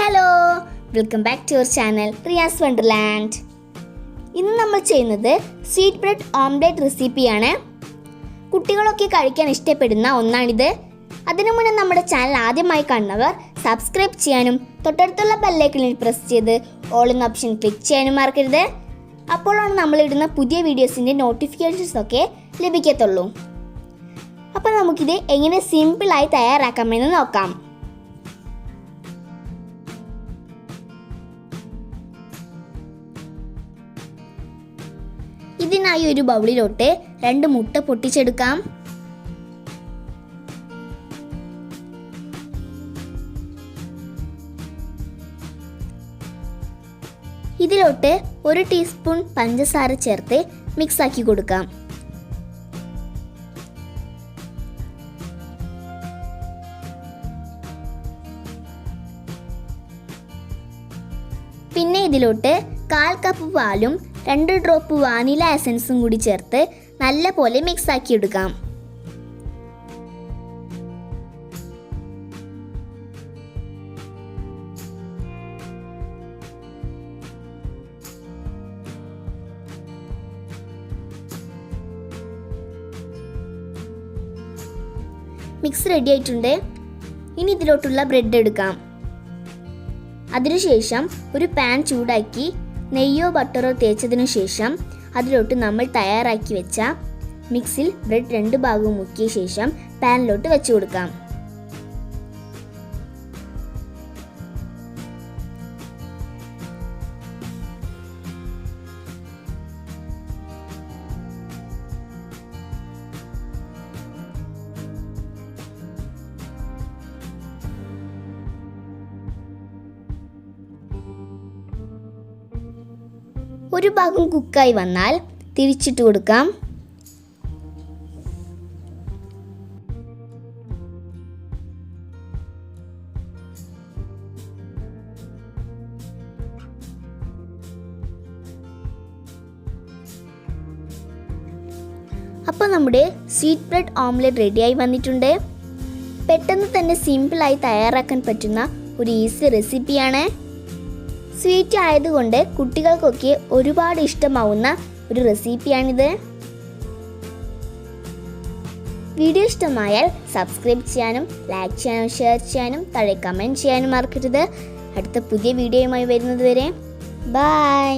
Hello, welcome back to your channel Riyas Wonderland. ഇന്ന് നമ്മൾ ചെയ്യുന്നത് സ്വീറ്റ് ബ്രെഡ് ഓംലെറ്റ് റെസിപ്പിയാണ്. കുട്ടികളൊക്കെ കഴിക്കാൻ ഇഷ്ടപ്പെടുന്ന ഒന്നാണിത്. അതിനു മുന്നേ നമ്മുടെ ചാനൽ ആദ്യമായി കാണുന്നവർ സബ്സ്ക്രൈബ് ചെയ്യാനും തൊട്ടടുത്തുള്ള ബെല്ലൈക്കണിൽ പ്രസ് ചെയ്ത് ഓൾ എന്ന ഓപ്ഷൻ ക്ലിക്ക് ചെയ്യാനും മറക്കരുത്. അപ്പോഴാണ് നമ്മളിടുന്ന പുതിയ വീഡിയോസിൻ്റെ നോട്ടിഫിക്കേഷൻസ് ഒക്കെ ലഭിക്കത്തുള്ളൂ. അപ്പോൾ നമുക്കിത് എങ്ങനെ സിമ്പിളായി തയ്യാറാക്കാമെന്ന് നോക്കാം. ഇതിനായി ഒരു ബൗളിലോട്ട് 2 മുട്ട പൊട്ടിച്ചെടുക്കാം. ഇതിലോട്ട് 1 ടീസ്പൂൺ പഞ്ചസാര ചേർത്ത് മിക്സ് ആക്കി കൊടുക്കാം. പിന്നെ ഇതിലോട്ട് 1/4 കപ്പ് പാലും 2 ഡ്രോപ്പ് വാനില എസൻസും കൂടി ചേർത്ത് നല്ല പോലെ മിക്സ് ആക്കി എടുക്കാം. മിക്സ് റെഡി ആയിട്ടുണ്ട്. ഇനി ഇതിലോട്ടുള്ള ബ്രെഡ് എടുക്കാം. അതിനുശേഷം ഒരു പാൻ ചൂടാക്കി നെയ്യോ ബട്ടറോ തേച്ചതിനു ശേഷം അതിലോട്ട് നമ്മൾ തയ്യാറാക്കി വെച്ച മിക്സിൽ ബ്രെഡ് 2 ഭാഗവും മുക്കിയ ശേഷം പാനിലോട്ട് വെച്ച് കൊടുക്കാം. ഒരു ഭാഗം കുക്കായി വന്നാൽ തിരിച്ചിട്ട് കൊടുക്കാം. അപ്പോൾ നമ്മുടെ സ്വീറ്റ് ബ്രെഡ് ഓംലെറ്റ് റെഡിയായി വന്നിട്ടുണ്ട്. പെട്ടെന്ന് തന്നെ സിമ്പിളായി തയ്യാറാക്കാൻ പറ്റുന്ന ഒരു ഈസി റെസിപ്പിയാണ്. സ്വീറ്റ് ആയതുകൊണ്ട് കുട്ടികൾക്കൊക്കെ ഒരുപാട് ഇഷ്ടമാവുന്ന ഒരു റെസിപ്പിയാണിത്. വീഡിയോ ഇഷ്ടമായാൽ സബ്സ്ക്രൈബ് ചെയ്യാനും ലൈക്ക് ചെയ്യാനും ഷെയർ ചെയ്യാനും താഴെ കമൻറ്റ് ചെയ്യാനും മറക്കരുത്. അടുത്ത പുതിയ വീഡിയോയുമായി വരുന്നത് വരെ ബൈ.